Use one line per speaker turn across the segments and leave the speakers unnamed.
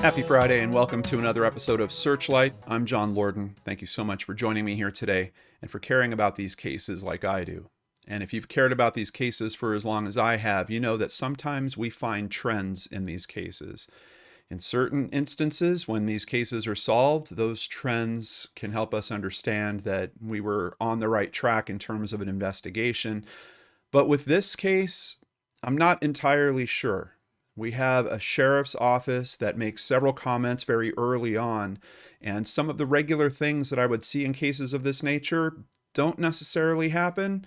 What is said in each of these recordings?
Happy Friday and welcome to another episode of Searchlight. I'm John Lorden. Thank you so much for joining me here today and for caring about these cases like I do. And if you've cared about these cases for as long as I have, you know that sometimes we find trends in these cases. In certain instances, when these cases are solved, those trends can help us understand that we were on the right track in terms of an investigation. But with this case, I'm not entirely sure. We have a sheriff's office that makes several comments very early on, and some of the regular things that I would see in cases of this nature don't necessarily happen,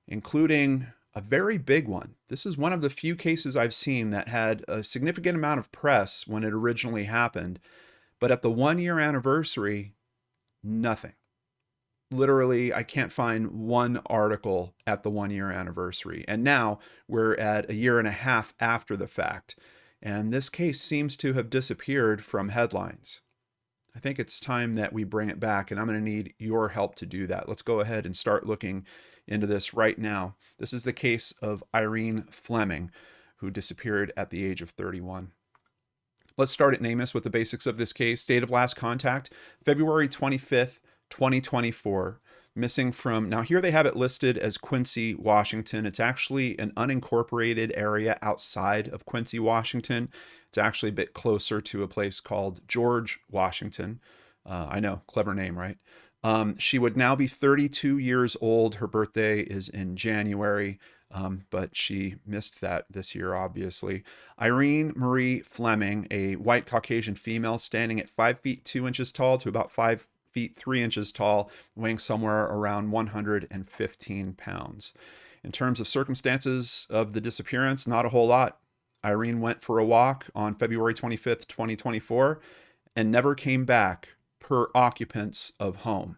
including a very big one. This is one of the few cases I've seen that had a significant amount of press when it originally happened, but at the 1-year anniversary, nothing. Literally, I can't find one article at the 1-year anniversary. And now we're at a year and a half after the fact. And this case seems to have disappeared from headlines. I think it's time that we bring it back, and I'm going to need your help to do that. Let's go ahead and start looking into this right now. This is the case of Irene Fleming, who disappeared at the age of 31. Let's start at NamUs with the basics of this case. Date of last contact, February 25th, 2024, missing from, now here they have it listed as Quincy, Washington. It's actually an unincorporated area outside of Quincy, Washington. It's actually a bit closer to a place called George, Washington. I know, clever name, right? She would now be 32 years old. Her birthday is in January, but she missed that this year, obviously. Irene Marie Fleming, a white Caucasian female standing at 5 feet 2 inches tall to about 5 feet 3 inches tall, weighing somewhere around 115 pounds. In terms of circumstances of the disappearance, not a whole lot. Irene went for a walk on February 25th, 2024, and never came back per occupants of home.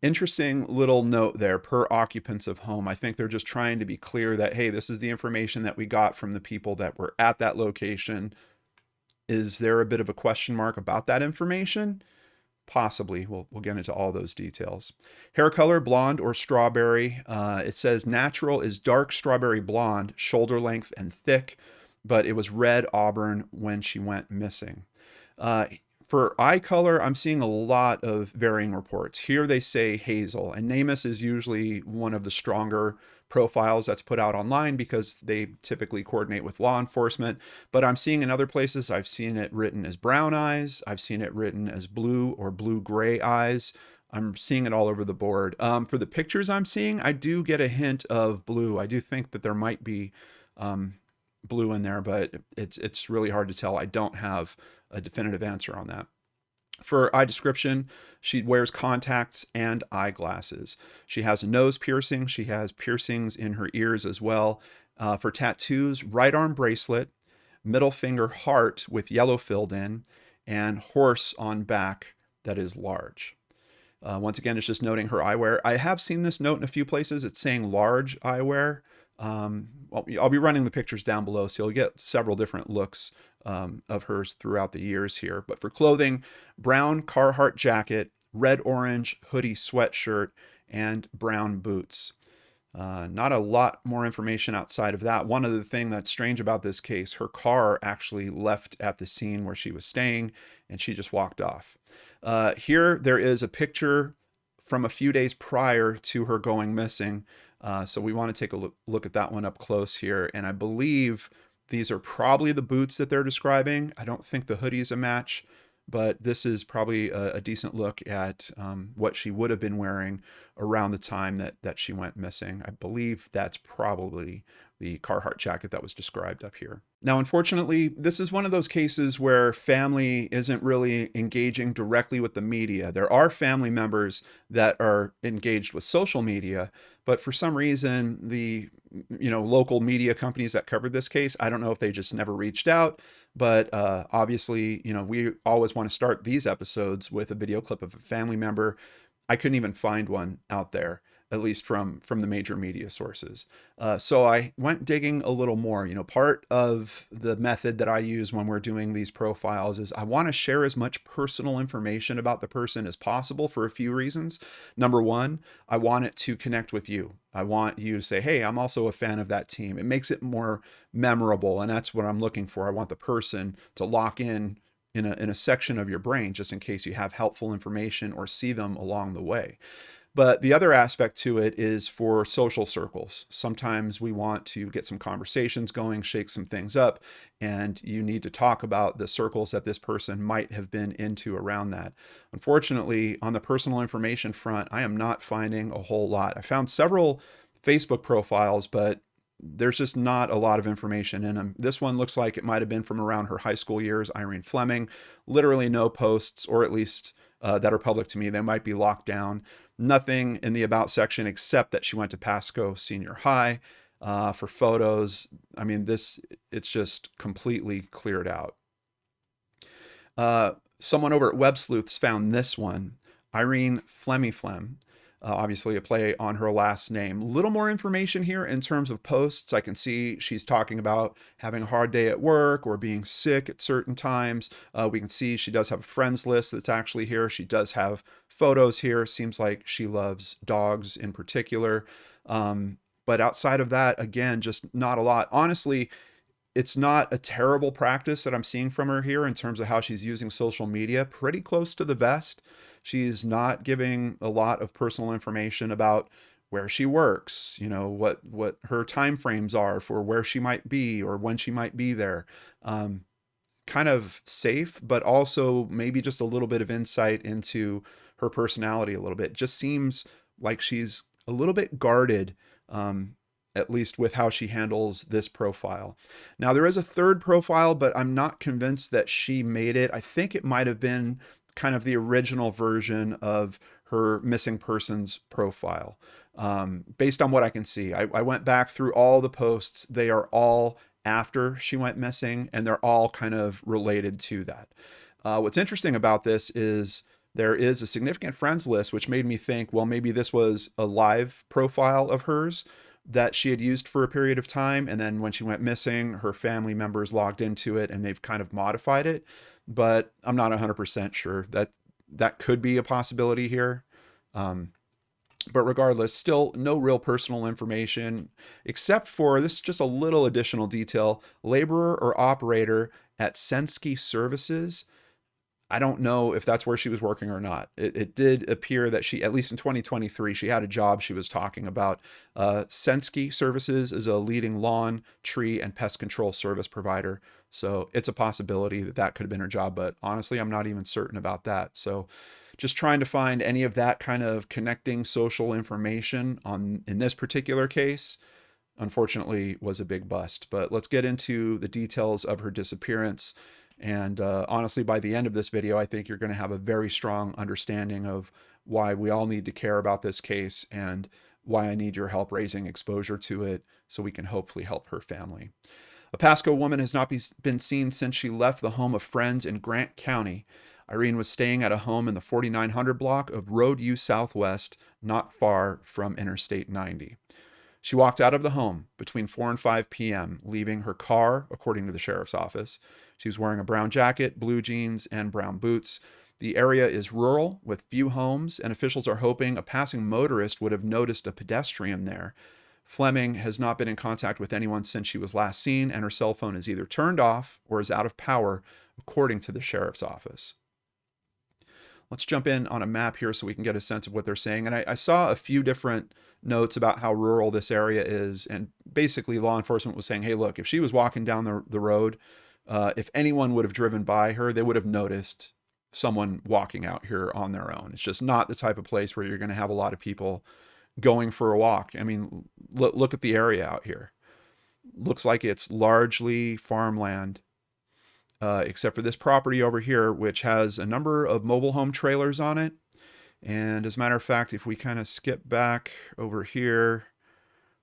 Interesting little note there, per occupants of home. I think they're just trying to be clear that, hey, this is the information that we got from the people that were at that location. Is there a bit of a question mark about that information? Possibly. We'll get into all those details. Hair color, blonde or strawberry. It says natural is dark strawberry blonde, shoulder length and thick, but it was red auburn when she went missing. For eye color, I'm seeing a lot of varying reports. Here they say hazel, and NamUs is usually one of the stronger profiles that's put out online because they typically coordinate with law enforcement. But I'm seeing in other places, I've seen it written as brown eyes. I've seen it written as blue or blue-gray eyes. I'm seeing it all over the board. For the pictures I'm seeing, I do get a hint of blue. I do think that there might be blue in there, but it's really hard to tell. I don't have a definitive answer on that. For eye description, she wears contacts and eyeglasses. She has a nose piercing. She has piercings in her ears as well. For tattoos, right arm bracelet, middle finger heart with yellow filled in, and horse on back that is large. Once again, it's just noting her eyewear. I have seen this note in a few places. It's saying large eyewear. Well, I'll be running the pictures down below, so you'll get several different looks of hers throughout the years here. But for clothing, brown Carhartt jacket, red orange hoodie sweatshirt, and brown boots. Not a lot more information outside of that. One other thing that's strange about this case, her car actually left at the scene where she was staying, and she just walked off. Here there is a picture from a few days prior to her going missing. So we want to take a look at that one up close here. And I believe these are probably the boots that they're describing. I don't think the hoodie is a match, but this is probably a decent look at what she would have been wearing around the time that she went missing. I believe that's probably the Carhartt jacket that was described up here. Now, unfortunately, this is one of those cases where family isn't really engaging directly with the media. There are family members that are engaged with social media, but for some reason, the local media companies that covered this case, I don't know if they just never reached out, but obviously, we always want to start these episodes with a video clip of a family member. I couldn't even find one out there. at least from the major media sources. So I went digging a little more. You know, part of the method that I use when we're doing these profiles is I want to share as much personal information about the person as possible for a few reasons. Number one, I want it to connect with you. I want you to say, hey, I'm also a fan of that team. It makes it more memorable, and that's what I'm looking for. I want the person to lock in a section of your brain just in case you have helpful information or see them along the way. But the other aspect to it is for social circles. Sometimes we want to get some conversations going, shake some things up, and you need to talk about the circles that this person might have been into around that. Unfortunately, on the personal information front, I am not finding a whole lot. I found several Facebook profiles, but there's just not a lot of information in them. This one looks like it might have been from around her high school years, Irene Fleming. Literally no posts, or at least that are public to me. They might be locked down. Nothing in the about section except that she went to Pasco Senior High. For photos, I mean, it's just completely cleared out. Someone over at Web Sleuths found this one, Irene Fleming. Obviously a play on her last name. A little more information here in terms of posts. I can see she's talking about having a hard day at work or being sick at certain times. We can see she does have a friends list that's actually here. She does have photos here. Seems like she loves dogs in particular. But outside of that, again, just not a lot. Honestly, it's not a terrible practice that I'm seeing from her here in terms of how she's using social media. Pretty close to the vest. She's not giving a lot of personal information about where she works, you know, what her time frames are for where she might be or when she might be there. Kind of safe, but also maybe just a little bit of insight into her personality a little bit. Just seems like she's a little bit guarded, at least with how she handles this profile. Now, there is a third profile, but I'm not convinced that she made it. I think it might have been kind of the original version of her missing persons profile. Based on what I can see, I went back through all the posts. They are all after she went missing, and they're all kind of related to that. What's interesting about this is there is a significant friends list, which made me think, well, maybe this was a live profile of hers that she had used for a period of time. And then when she went missing, her family members logged into it and they've kind of modified it. But I'm not 100% sure that could be a possibility here. But regardless, still no real personal information, except for this is just a little additional detail. Laborer or operator at Sensky Services. I don't know if that's where she was working or not. It did appear that she, at least in 2023, she had a job she was talking about. Sensky Services is a leading lawn, tree, and pest control service provider. So it's a possibility that that could have been her job, but honestly, I'm not even certain about that. So just trying to find any of that kind of connecting social information in this particular case, unfortunately, was a big bust. But let's get into the details of her disappearance. And honestly, by the end of this video, I think you're going to have a very strong understanding of why we all need to care about this case and why I need your help raising exposure to it so we can hopefully help her family. A Pasco woman has not been seen since she left the home of friends in Grant County. Irene was staying at a home in the 4900 block of Road U Southwest, not far from Interstate 90. She walked out of the home between 4 and 5 p.m., leaving her car, according to the sheriff's office. She was wearing a brown jacket, blue jeans, and brown boots. The area is rural with few homes, and officials are hoping a passing motorist would have noticed a pedestrian there. Fleming has not been in contact with anyone since she was last seen, and her cell phone is either turned off or is out of power, according to the sheriff's office. Let's jump in on a map here so we can get a sense of what they're saying. And I saw a few different notes about how rural this area is. And basically law enforcement was saying, hey, look, if she was walking down the road, if anyone would have driven by her, they would have noticed someone walking out here on their own. It's just not the type of place where you're going to have a lot of people going for a walk. I mean, look at the area out here. Looks like it's largely farmland. Except for this property over here, which has a number of mobile home trailers on it. And as a matter of fact, if we kind of skip back over here,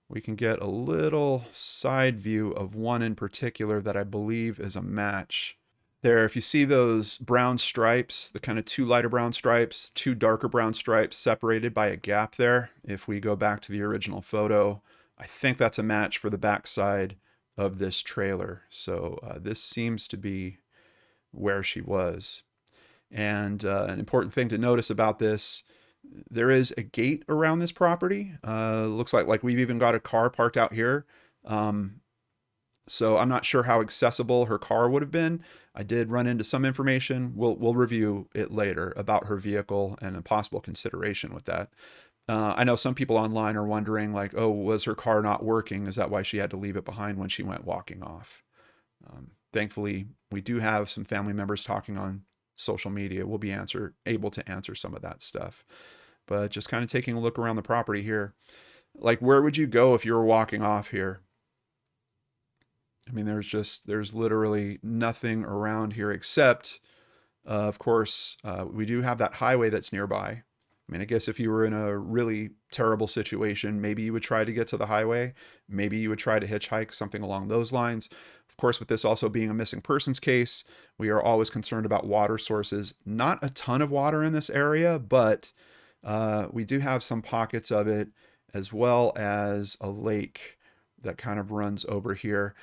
we can get a little side view of one in particular that I believe is a match. there, if you see those brown stripes, the kind of two lighter brown stripes, two darker brown stripes separated by a gap there, if we go back to the original photo, I think that's a match for the backside of this trailer. So this seems to be where she was. And an important thing to notice about this, there is a gate around this property. Looks like we've even got a car parked out here. So I'm not sure how accessible her car would have been. I did run into some information. We'll review it later about her vehicle and a possible consideration with that. I know some people online are wondering, like, oh, was her car not working? Is that why she had to leave it behind when she went walking off? Thankfully, we do have some family members talking on social media. We'll be able to answer some of that stuff. But just kind of taking a look around the property here. Like, where would you go if you were walking off here? I mean, there's literally nothing around here except, of course, we do have that highway that's nearby. I mean, I guess if you were in a really terrible situation, maybe you would try to get to the highway. Maybe you would try to hitchhike, something along those lines. Of course, with this also being a missing persons case, we are always concerned about water sources. Not a ton of water in this area, but we do have some pockets of it, as well as a lake that kind of runs over here.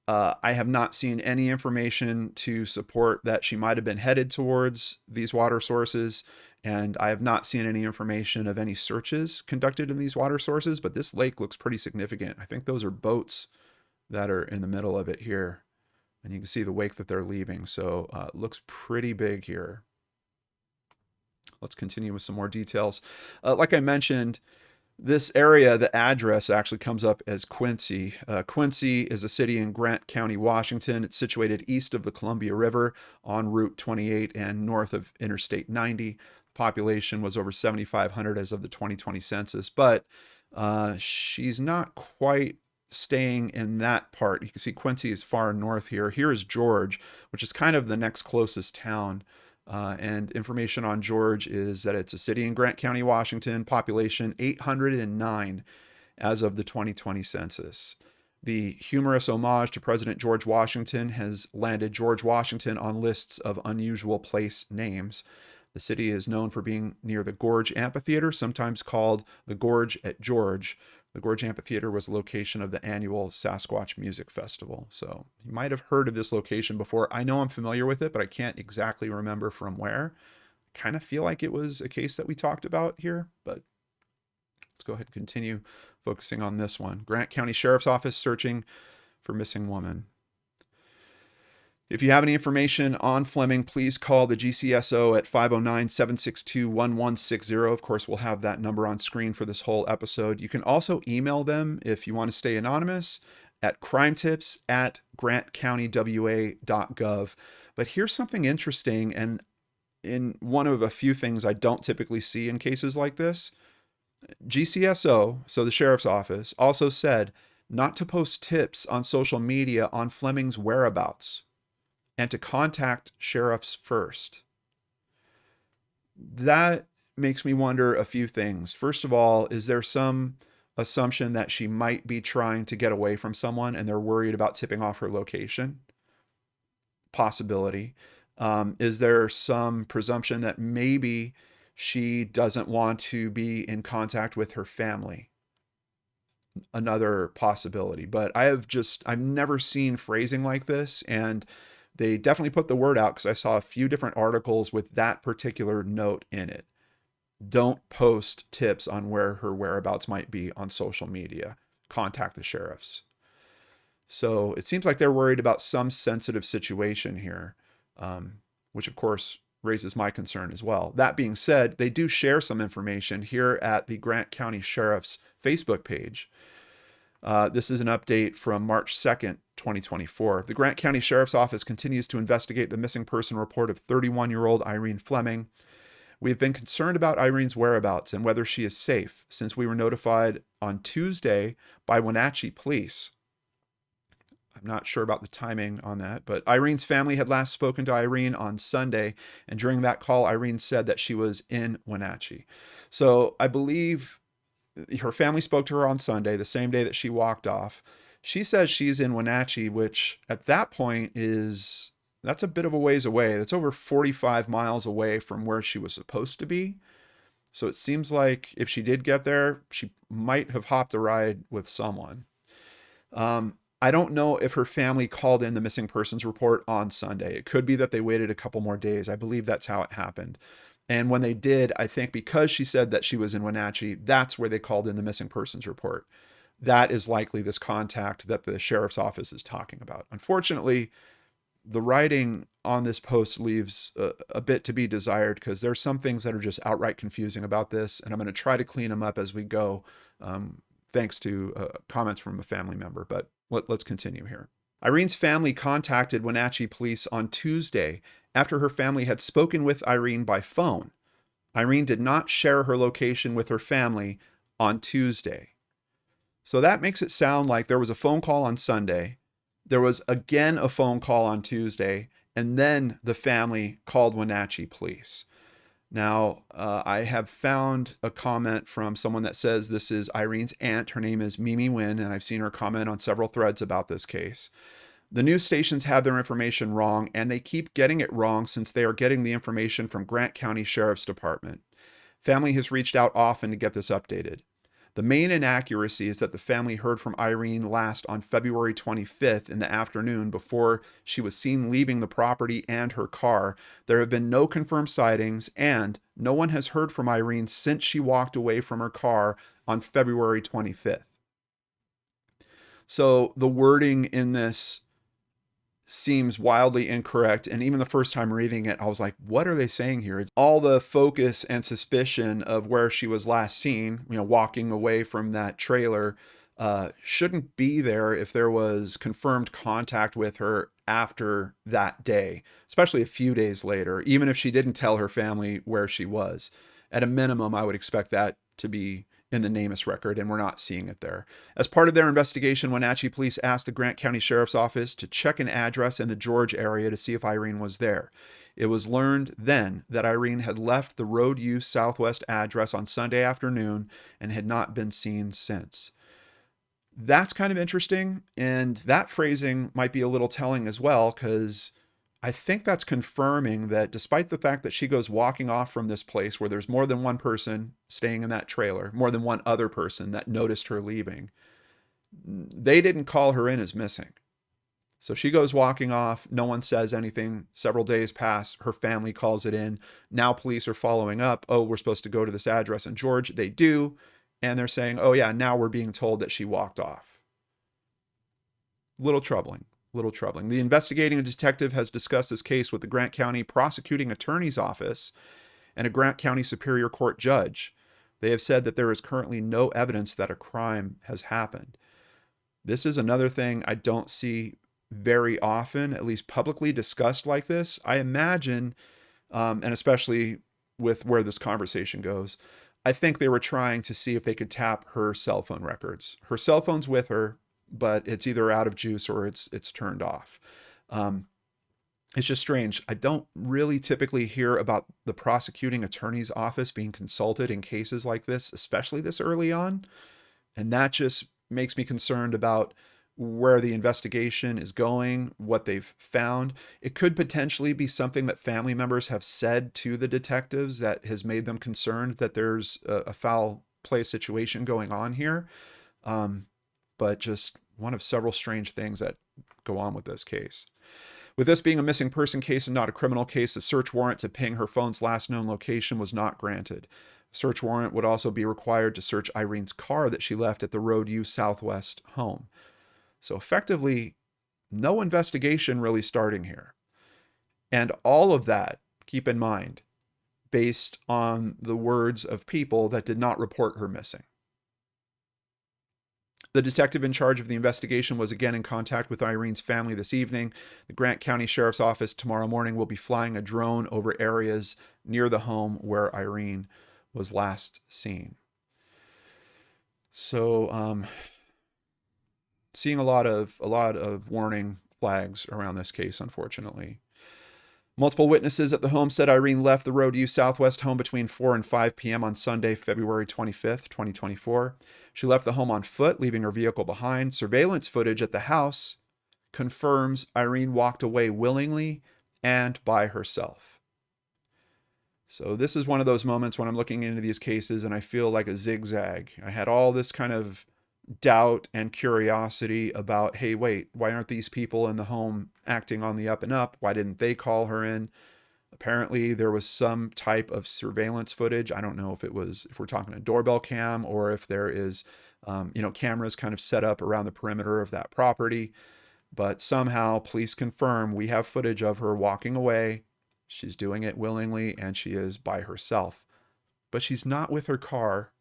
I have not seen any information to support that she might have been headed towards these water sources, and I have not seen any information of any searches conducted in these water sources, but this lake looks pretty significant. I think those are boats that are in the middle of it here, and you can see the wake that they're leaving, so it looks pretty big here. Let's continue with some more details. Like I mentioned, this area, the address actually comes up as Quincy. Quincy is a city in Grant County, Washington. It's situated east of the Columbia River on Route 28 and north of Interstate 90. Population was over 7,500 as of the 2020 census, but she's not quite staying in that part. You can see Quincy is far north here. Here is George, which is kind of the next closest town. And information on George is that it's a city in Grant County, Washington, population 809 as of the 2020 census. The humorous homage to President George Washington has landed George Washington on lists of unusual place names. The city is known for being near the Gorge Amphitheater, sometimes called the Gorge at George. The Gorge Amphitheater was the location of the annual Sasquatch Music Festival. So you might have heard of this location before. I know I'm familiar with it, but I can't exactly remember from where. I kind of feel like it was a case that we talked about here, but let's go ahead and continue focusing on this one. Grant County Sheriff's Office searching for missing woman. If you have any information on Fleming, please call the GCSO at 509-762-1160. Of course, we'll have that number on screen for this whole episode. You can also email them if you want to stay anonymous at crimetips@grantcountywa.gov. But here's something interesting, and in one of a few things I don't typically see in cases like this. GCSO, so the sheriff's office, also said not to post tips on social media on Fleming's whereabouts, and to contact sheriffs first. That makes me wonder a few things. First of all, is there some assumption that she might be trying to get away from someone and they're worried about tipping off her location? Possibility. Is there some presumption that maybe she doesn't want to be in contact with her family? Another possibility. But I've never seen phrasing like this, and they definitely put the word out because I saw a few different articles with that particular note in it. Don't post tips on where her whereabouts might be on social media. Contact the sheriffs. So it seems like they're worried about some sensitive situation here, which of course raises my concern as well. That being said, they do share some information here at the Grant County Sheriff's Facebook page. This is an update from March 2nd, 2024. The Grant County Sheriff's Office continues to investigate the missing person report of 31-year-old Irene Fleming. We have been concerned about Irene's whereabouts and whether she is safe since we were notified on Tuesday by Wenatchee Police. I'm not sure about the timing on that, but Irene's family had last spoken to Irene on Sunday, and during that call, Irene said that she was in Wenatchee. So I believe her family spoke to her on Sunday, the same day that she walked off. She says she's in Wenatchee, which at that point is that's a bit of a ways away. That's over 45 miles away from where she was supposed to be. So it seems like if she did get there, she might have hopped a ride with someone. I don't know if her family called in the missing persons report on Sunday. It could be that they waited a couple more days. I believe that's how it happened. And when they did, I think because she said that she was in Wenatchee, that's where they called in the missing persons report. That is likely this contact that the sheriff's office is talking about. Unfortunately, the writing on this post leaves a bit to be desired because there's some things that are just outright confusing about this, and I'm going to try to clean them up as we go, thanks to comments from a family member. But let's continue here. Irene's family contacted Wenatchee police on Tuesday after her family had spoken with Irene by phone. Irene did not share her location with her family on Tuesday. So that makes it sound like there was a phone call on Sunday. There was again a phone call on Tuesday, and then the family called Wenatchee police. Now, I have found a comment from someone that says this is Irene's aunt. Her name is Mimi Wynn, and I've seen her comment on several threads about this case. The news stations have their information wrong, and they keep getting it wrong since they are getting the information from Grant County Sheriff's Department. Family has reached out often to get this updated. The main inaccuracy is that the family heard from Irene last on February 25th in the afternoon before she was seen leaving the property and her car. There have been no confirmed sightings, and no one has heard from Irene since she walked away from her car on February 25th. So the wording in this seems wildly incorrect, and even the first time reading it, I was like, what are they saying here? All the focus and suspicion of where she was last seen, walking away from that trailer, shouldn't be there if there was confirmed contact with her after that day, especially a few days later, even if she didn't tell her family where she was. At a minimum, I would expect that to be in the NamUs record, and we're not seeing it there. As part of their investigation, Wenatchee police asked the Grant County Sheriff's Office to check an address in the George area to see if Irene was there. It was learned then that Irene had left the Road U Southwest address on Sunday afternoon and had not been seen since. That's kind of interesting, and that phrasing might be a little telling as well, because I think that's confirming that despite the fact that she goes walking off from this place where there's more than one person staying in that trailer, more than one other person that noticed her leaving, they didn't call her in as missing. So she goes walking off. No one says anything. Several days pass. Her family calls it in. Now police are following up. Oh, we're supposed to go to this address in George. They do. And they're saying, oh yeah, now we're being told that she walked off. Little troubling. The investigating detective has discussed this case with the Grant County Prosecuting Attorney's Office and a Grant County Superior Court judge. They have said that there is currently no evidence that a crime has happened. This is another thing I don't see very often, at least publicly discussed like this. I imagine, and especially with where this conversation goes, I think they were trying to see if they could tap her cell phone records. Her cell phone's with her, but it's either out of juice or it's turned off. It's just strange. I don't really typically hear about the prosecuting attorney's office being consulted in cases like this, especially this early on. And that just makes me concerned about where the investigation is going, what they've found. It could potentially be something that family members have said to the detectives that has made them concerned that there's a foul play situation going on here. But just one of several strange things that go on with this case. With this being a missing person case and not a criminal case, the search warrant to ping her phone's last known location was not granted. A search warrant would also be required to search Irene's car that she left at the Road U Southwest home. So effectively, no investigation really starting here. And all of that, keep in mind, based on the words of people that did not report her missing. The detective in charge of the investigation was again in contact with Irene's family this evening. The Grant County Sheriff's Office tomorrow morning will be flying a drone over areas near the home where Irene was last seen. So, seeing a lot of warning flags around this case, unfortunately. Multiple witnesses at the home said Irene left the Road U Southwest home between 4 and 5 p.m. on Sunday, February 25th, 2024. She left the home on foot, leaving her vehicle behind. Surveillance footage at the house confirms Irene walked away willingly and by herself. So this is one of those moments when I'm looking into these cases and I feel like a zigzag. I had all this kind of doubt and curiosity about, hey, wait, why aren't these people in the home acting on the up and up? Why didn't they call her in? Apparently there was some type of surveillance footage. I don't know if we're talking a doorbell cam or if there is, cameras kind of set up around the perimeter of that property. But somehow police confirm we have footage of her walking away. She's doing it willingly and she is by herself. But she's not with her car.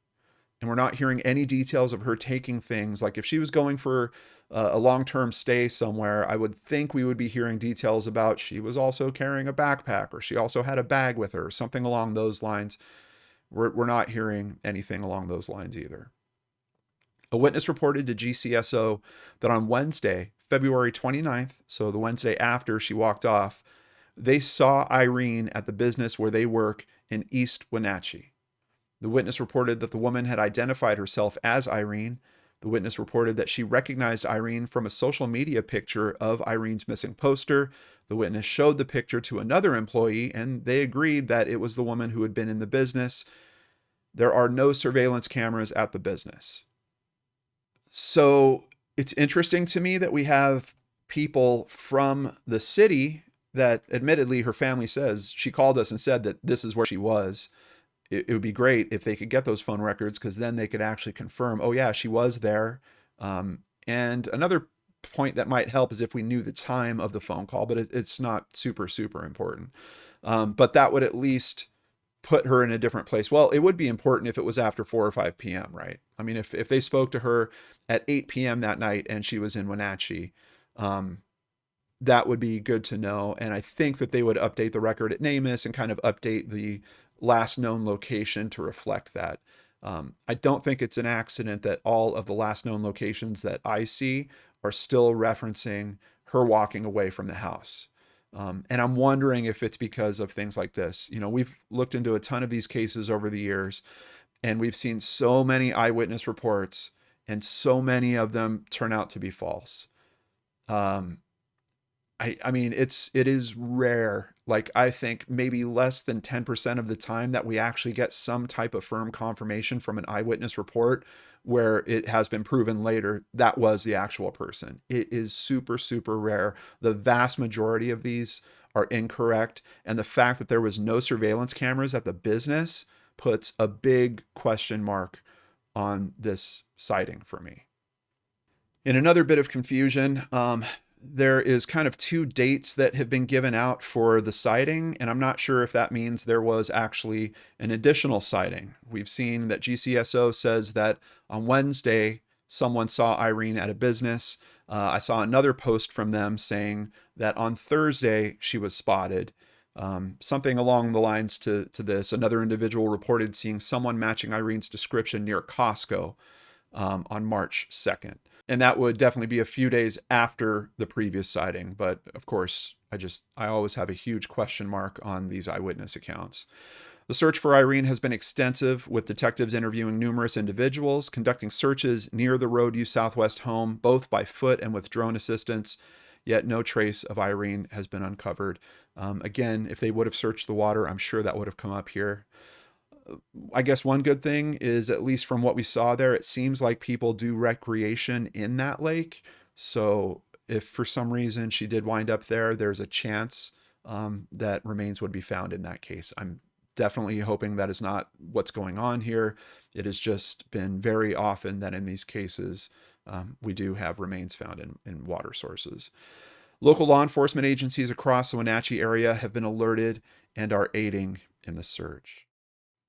And we're not hearing any details of her taking things. Like if she was going for a long-term stay somewhere, I would think we would be hearing details about she was also carrying a backpack or she also had a bag with her, something along those lines. We're not hearing anything along those lines either. A witness reported to GCSO that on Wednesday, February 29th, so the Wednesday after she walked off, they saw Irene at the business where they work in East Wenatchee. The witness reported that the woman had identified herself as Irene. The witness reported that she recognized Irene from a social media picture of Irene's missing poster. The witness showed the picture to another employee, and they agreed that it was the woman who had been in the business. There are no surveillance cameras at the business. So it's interesting to me that we have people from the city that admittedly her family says she called us and said that this is where she was. It would be great if they could get those phone records because then they could actually confirm, oh yeah, she was there. And another point that might help is if we knew the time of the phone call, but it's not super, super important. But that would at least put her in a different place. Well, it would be important if it was after 4 or 5 p.m., right? I mean, if they spoke to her at 8 p.m. that night and she was in Wenatchee, that would be good to know. And I think that they would update the record at NamUs and kind of update the last known location to reflect that. I don't think it's an accident that all of the last known locations that I see are still referencing her walking away from the house. And I'm wondering if it's because of things like this. We've looked into a ton of these cases over the years, and we've seen so many eyewitness reports, and so many of them turn out to be false. I mean, it is rare. Like I think maybe less than 10% of the time that we actually get some type of firm confirmation from an eyewitness report where it has been proven later that was the actual person. It is super, super rare. The vast majority of these are incorrect. And the fact that there was no surveillance cameras at the business puts a big question mark on this sighting for me. In another bit of confusion, there is kind of 2 dates that have been given out for the sighting, and I'm not sure if that means there was actually an additional sighting. We've seen that GCSO says that on Wednesday, someone saw Irene at a business. I saw another post from them saying that on Thursday, she was spotted. Something along the lines to this. Another individual reported seeing someone matching Irene's description near Costco on March 2nd. And that would definitely be a few days after the previous sighting. But of course, I always have a huge question mark on these eyewitness accounts. The search for Irene has been extensive, with detectives interviewing numerous individuals, conducting searches near the Roadview Southwest home, both by foot and with drone assistance, yet no trace of Irene has been uncovered. Again, if they would have searched the water, I'm sure that would have come up here. I guess one good thing is, at least from what we saw there, it seems like people do recreation in that lake. So if for some reason she did wind up there, there's a chance that remains would be found in that case. I'm definitely hoping that is not what's going on here. It has just been very often that in these cases, we do have remains found in water sources. Local law enforcement agencies across the Wenatchee area have been alerted and are aiding in the search.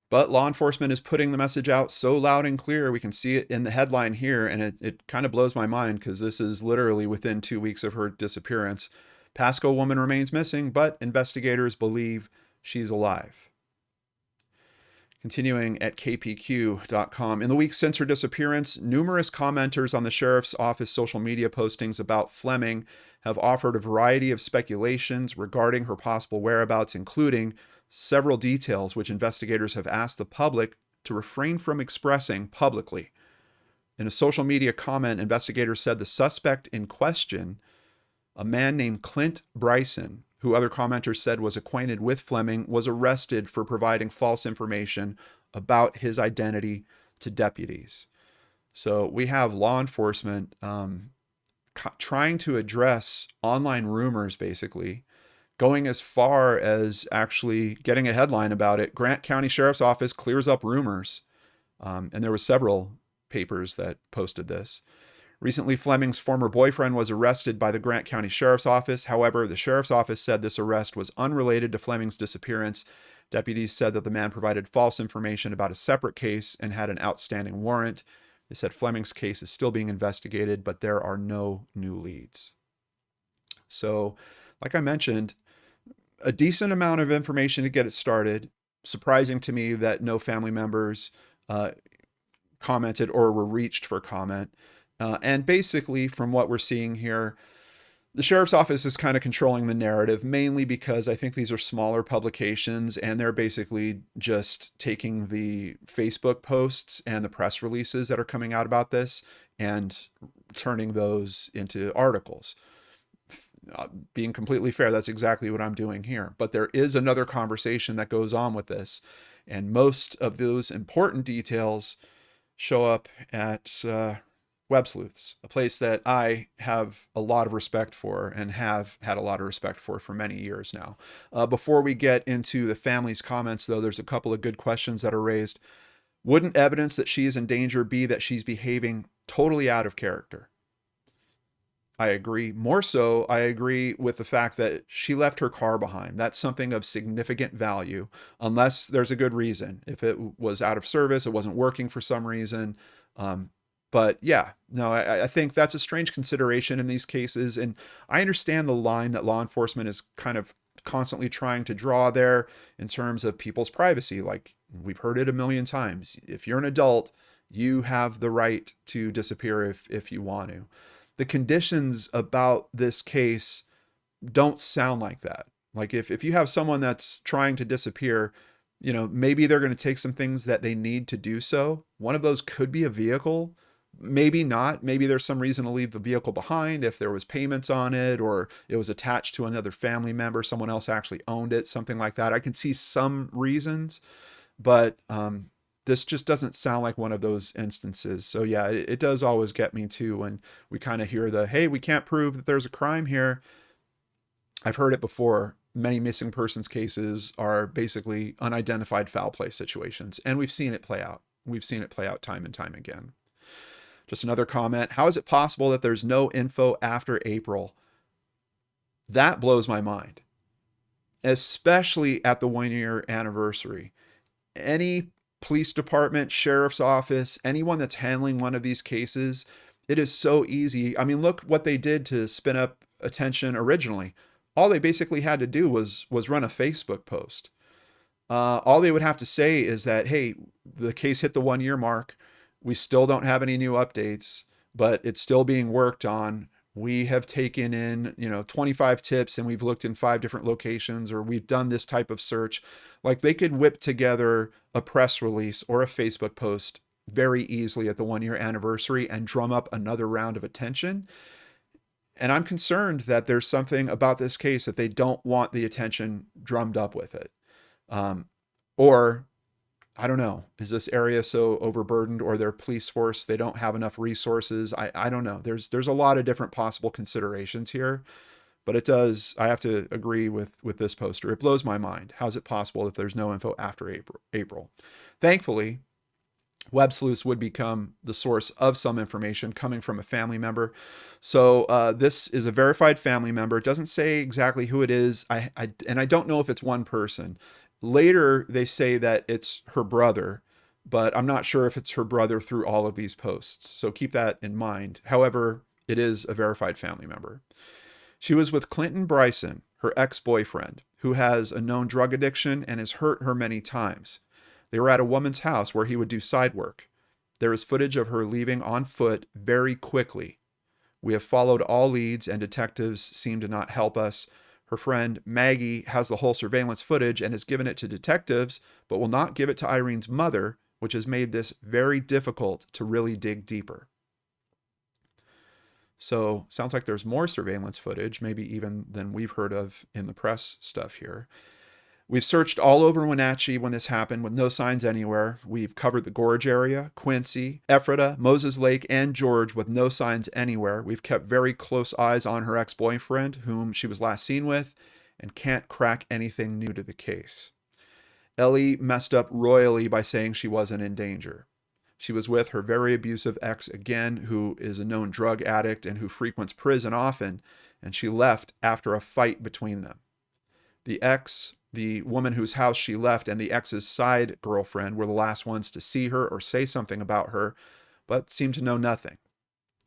But law enforcement is putting the message out so loud and clear. We can see it in the headline here, and it kind of blows my mind because this is literally within 2 weeks of her disappearance. Pasco woman remains missing, but investigators believe she's alive. Continuing at kpq.com. In the weeks since her disappearance, numerous commenters on the sheriff's office social media postings about Fleming have offered a variety of speculations regarding her possible whereabouts, including several details which investigators have asked the public to refrain from expressing publicly. In a social media comment, investigators said the suspect in question, a man named Clint Bryson, who other commenters said was acquainted with Fleming, was arrested for providing false information about his identity to deputies. So we have law enforcement trying to address online rumors, basically, going as far as actually getting a headline about it. Grant County Sheriff's Office clears up rumors. And there were several papers that posted this. Recently, Fleming's former boyfriend was arrested by the Grant County Sheriff's Office. However, the Sheriff's Office said this arrest was unrelated to Fleming's disappearance. Deputies said that the man provided false information about a separate case and had an outstanding warrant. They said Fleming's case is still being investigated, but there are no new leads. So, like I mentioned, a decent amount of information to get it started. Surprising to me that no family members commented or were reached for comment. And basically, from what we're seeing here, the sheriff's office is kind of controlling the narrative, mainly because I think these are smaller publications and they're basically just taking the Facebook posts and the press releases that are coming out about this and turning those into articles. Being completely fair, that's exactly what I'm doing here. But there is another conversation that goes on with this. And most of those important details show up at Web Sleuths, a place that I have a lot of respect for and have had a lot of respect for many years now. Before we get into the family's comments, though, there's a couple of good questions that are raised. Wouldn't evidence that she is in danger be that she's behaving totally out of character? I agree. More so, I agree with the fact that she left her car behind. That's something of significant value, unless there's a good reason. If it was out of service, it wasn't working for some reason. But yeah, no, I think that's a strange consideration in these cases. And I understand the line that law enforcement is kind of constantly trying to draw there in terms of people's privacy. Like we've heard it a million times. If you're an adult, you have the right to disappear if you want to. The conditions about this case don't sound like that. Like if you have someone that's trying to disappear, you know, maybe they're going to take some things that they need to do so. One of those could be a vehicle. Maybe not. Maybe there's some reason to leave the vehicle behind if there was payments on it or it was attached to another family member. Someone else actually owned it, something like that. I can see some reasons, but this just doesn't sound like one of those instances. So yeah, it does always get me too when we kind of hear the, hey, we can't prove that there's a crime here. I've heard it before. Many missing persons cases are basically unidentified foul play situations, and we've seen it play out. We've seen it play out time and time again. Just another comment. How is it possible that there's no info after April? That blows my mind, especially at the 1-year anniversary. Any police department, sheriff's office, anyone that's handling one of these cases, it is so easy. I mean, look what they did to spin up attention originally. All they basically had to do was run a Facebook post. All they would have to say is that, hey, the case hit the 1-year mark. We still don't have any new updates, but it's still being worked on. We have taken in, 25 tips and we've looked in 5 different locations, or we've done this type of search. Like they could whip together a press release or a Facebook post very easily at the 1-year anniversary and drum up another round of attention. And I'm concerned that there's something about this case that they don't want the attention drummed up with it. Or I don't know, is this area so overburdened, or their police force, they don't have enough resources? I don't know. There's a lot of different possible considerations here, but it does, I have to agree with this poster. It blows my mind. How is it possible that there's no info after April? Thankfully, Web Sleuths would become the source of some information coming from a family member. So this is a verified family member. It doesn't say exactly who it is. And I don't know if it's one person. Later, they say that it's her brother, but I'm not sure if it's her brother through all of these posts. So keep that in mind. However, it is a verified family member. She was with Clinton Bryson, her ex-boyfriend, who has a known drug addiction and has hurt her many times. They were at a woman's house where he would do side work. There is footage of her leaving on foot very quickly. We have followed all leads and detectives seem to not help us. Her friend Maggie has the whole surveillance footage and has given it to detectives, but will not give it to Irene's mother, which has made this very difficult to really dig deeper. So sounds like there's more surveillance footage, maybe even than we've heard of in the press stuff here. We've searched all over Wenatchee when this happened with no signs anywhere. We've covered the Gorge area, Quincy, Ephrata, Moses Lake, and George with no signs anywhere. We've kept very close eyes on her ex-boyfriend, whom she was last seen with, and can't crack anything new to the case. Ellie messed up royally by saying she wasn't in danger. She was with her very abusive ex again, who is a known drug addict and who frequents prison often, and she left after a fight between them. The ex, the woman whose house she left, and the ex's side girlfriend were the last ones to see her or say something about her, but seemed to know nothing.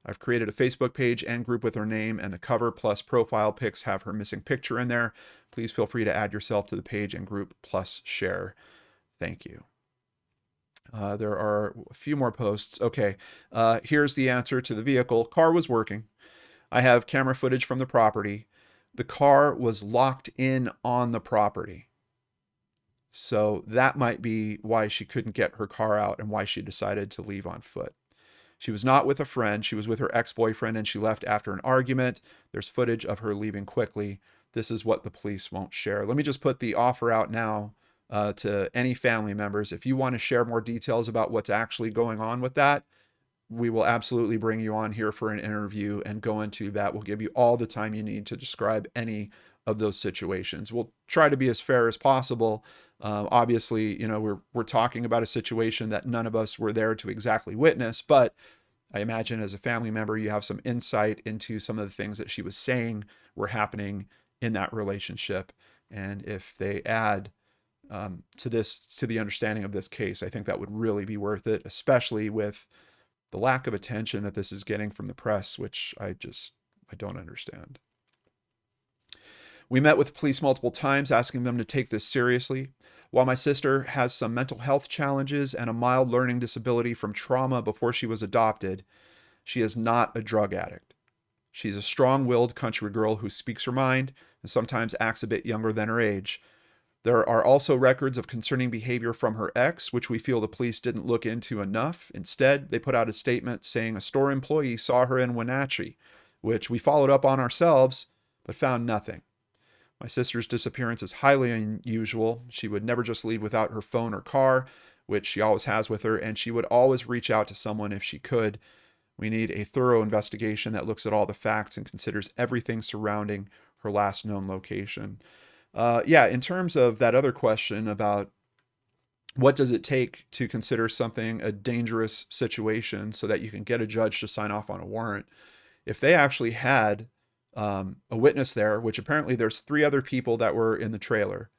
I've created a Facebook page and group with her name, and the cover plus profile pics have her missing picture in there. Please feel free to add yourself to the page and group plus share. Thank you. There are a few more posts. Okay, here's the answer to the vehicle. Car was working. I have camera footage from the property. The car was locked in on the property. So that might be why she couldn't get her car out and why she decided to leave on foot. She was not with a friend. She was with her ex-boyfriend, and she left after an argument. There's footage of her leaving quickly. This is what the police won't share. Let me just put the offer out now to any family members. If you want to share more details about what's actually going on with that, we will absolutely bring you on here for an interview and go into that. We'll give you all the time you need to describe any of those situations. We'll try to be as fair as possible. Obviously, you know, we're talking about a situation that none of us were there to exactly witness, but I imagine as a family member, you have some insight into some of the things that she was saying were happening in that relationship. And if they add to the understanding of this case, I think that would really be worth it, especially with the lack of attention that this is getting from the press, which I don't understand. We met with police multiple times, asking them to take this seriously. While my sister has some mental health challenges and a mild learning disability from trauma before she was adopted, she is not a drug addict. She's a strong-willed country girl who speaks her mind and sometimes acts a bit younger than her age. There are also records of concerning behavior from her ex, which we feel the police didn't look into enough. Instead, they put out a statement saying a store employee saw her in Wenatchee, which we followed up on ourselves, but found nothing. My sister's disappearance is highly unusual. She would never just leave without her phone or car, which she always has with her, and she would always reach out to someone if she could. We need a thorough investigation that looks at all the facts and considers everything surrounding her last known location. Yeah, in terms of that other question about what does it take to consider something a dangerous situation so that you can get a judge to sign off on a warrant, if they actually had a witness there, which apparently there's 3 other people that were in the trailer,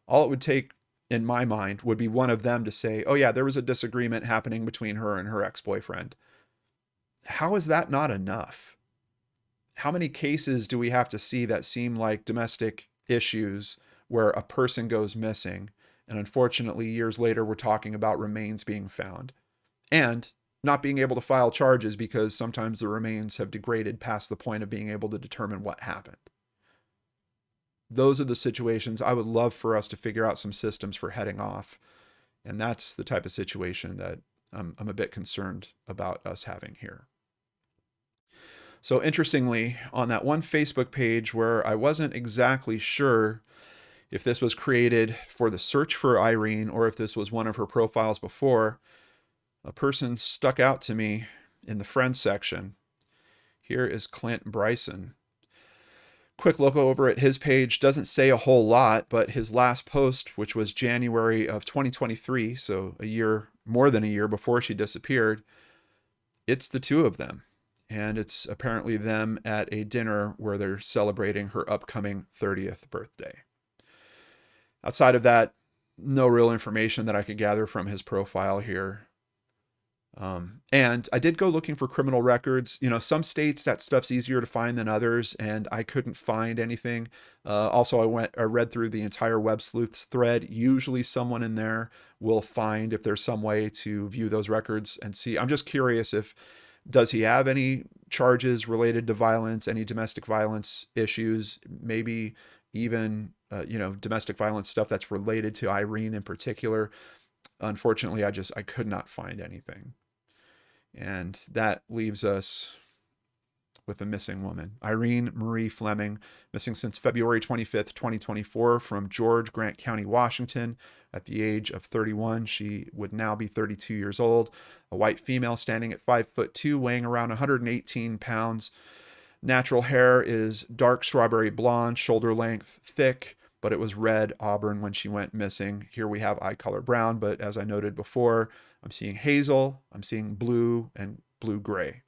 all it would take, in my mind, would be one of them to say, oh yeah, there was a disagreement happening between her and her ex-boyfriend. How is that not enough? How many cases do we have to see that seem like domestic issues where a person goes missing, and unfortunately years later we're talking about remains being found and not being able to file charges because sometimes the remains have degraded past the point of being able to determine what happened? Those are the situations I would love for us to figure out some systems for heading off, and that's the type of situation that I'm a bit concerned about us having here. So interestingly, on that one Facebook page where I wasn't exactly sure if this was created for the search for Irene or if this was one of her profiles before, a person stuck out to me in the friends section. Here is Clint Bryson. Quick look over at his page, doesn't say a whole lot, but his last post, which was January of 2023, so more than a year before she disappeared, it's the 2 of them. And it's apparently them at a dinner where they're celebrating her upcoming 30th birthday. Outside of that, no real information that I could gather from his profile here. And I did go looking for criminal records. You know, some states that stuff's easier to find than others, and I couldn't find anything. Also, I read through the entire Web Sleuths thread. Usually someone in there will find if there's some way to view those records and see. I'm just curious does he have any charges related to violence, any domestic violence issues, maybe even, domestic violence stuff that's related to Irene in particular. Unfortunately, I could not find anything. And that leaves us with a missing woman. Irene Marie Fleming, missing since February 25th, 2024, from George, Grant County, Washington. At the age of 31, she would now be 32 years old. A white female standing at 5'2", weighing around 118 pounds. Natural hair is dark strawberry blonde, shoulder length, thick, but it was red auburn when she went missing. Here we have eye color brown, but as I noted before, I'm seeing hazel, I'm seeing blue, and blue-gray.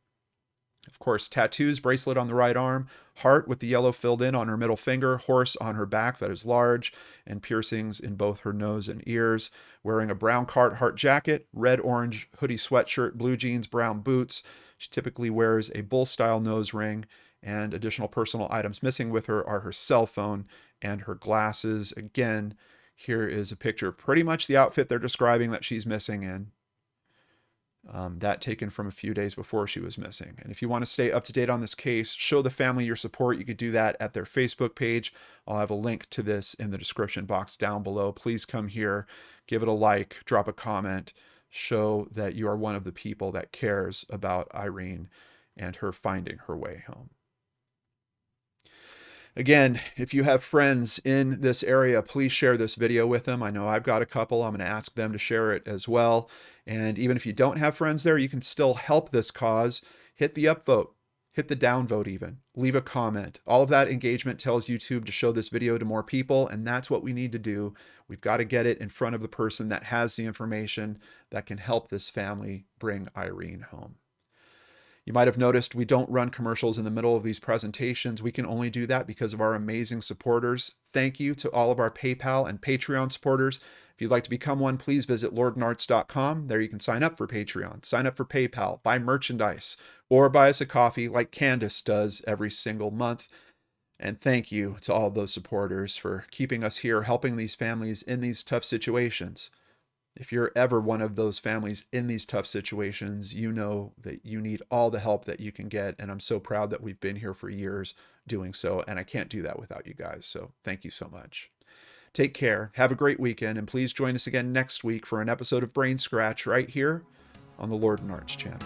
Of course, tattoos, bracelet on the right arm, heart with the yellow filled in on her middle finger, horse on her back that is large, and piercings in both her nose and ears. Wearing a brown Carhartt jacket, red-orange hoodie sweatshirt, blue jeans, brown boots. She typically wears a bull-style nose ring, and additional personal items missing with her are her cell phone and her glasses. Again, here is a picture of pretty much the outfit they're describing that she's missing in. That taken from a few days before she was missing. And if you want to stay up to date on this case, show the family your support, you could do that at their Facebook page. I'll have a link to this in the description box down below. Please come here, give it a like, drop a comment, show that you are one of the people that cares about Irene and her finding her way home. Again, if you have friends in this area, please share this video with them. I know I've got a couple. I'm going to ask them to share it as well. And even if you don't have friends there, you can still help this cause. Hit the upvote, hit the downvote even, leave a comment. All of that engagement tells YouTube to show this video to more people, and that's what we need to do. We've got to get it in front of the person that has the information that can help this family bring Irene home. You might have noticed we don't run commercials in the middle of these presentations. We can only do that because of our amazing supporters. Thank you to all of our PayPal and Patreon supporters. If you'd like to become one, please visit lordenarts.com. There you can sign up for Patreon, sign up for PayPal, buy merchandise, or buy us a coffee like Candace does every single month. And thank you to all of those supporters for keeping us here, helping these families in these tough situations. If you're ever one of those families in these tough situations, you know that you need all the help that you can get. And I'm so proud that we've been here for years doing so. And I can't do that without you guys. So thank you so much. Take care. Have a great weekend. And please join us again next week for an episode of Brain Scratch right here on the Lord and Arts channel.